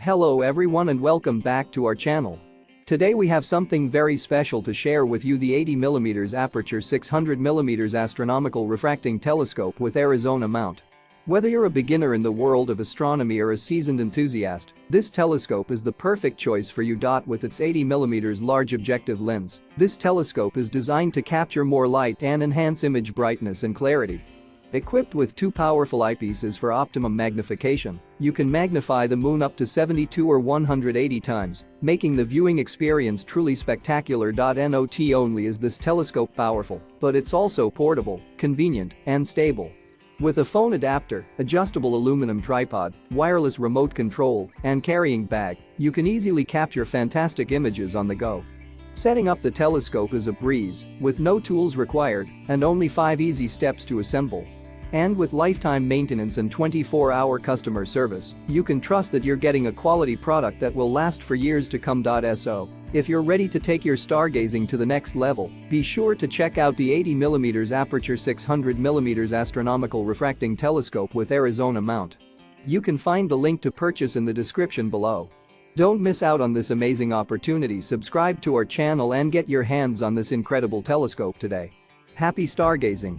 Hello everyone and welcome back to our channel. Today we have something very special to share with you, the 80mm Aperture 600mm Astronomical Refracting Telescope with Arizona mount. Whether you're a beginner in the world of astronomy or a seasoned enthusiast, this telescope is the perfect choice for you. With its 80mm large objective lens, this telescope is designed to capture more light and enhance image brightness and clarity. Equipped with two powerful eyepieces for optimum magnification, you can magnify the moon up to 72 or 180 times, making the viewing experience truly spectacular. Not only is this telescope powerful, but it's also portable, convenient, and stable. With a phone adapter, adjustable aluminum tripod, wireless remote control, and carrying bag, you can easily capture fantastic images on the go. Setting up the telescope is a breeze, with no tools required and only 5 easy steps to assemble. And with lifetime maintenance and 24-hour customer service, you can trust that you're getting a quality product that will last for years to come. So, if you're ready to take your stargazing to the next level, be sure to check out the 80mm Aperture 600mm Astronomical Refracting Telescope with Arizona mount. You can find the link to purchase in the description below. Don't miss out on this amazing opportunity. Subscribe to our channel and get your hands on this incredible telescope today. Happy stargazing!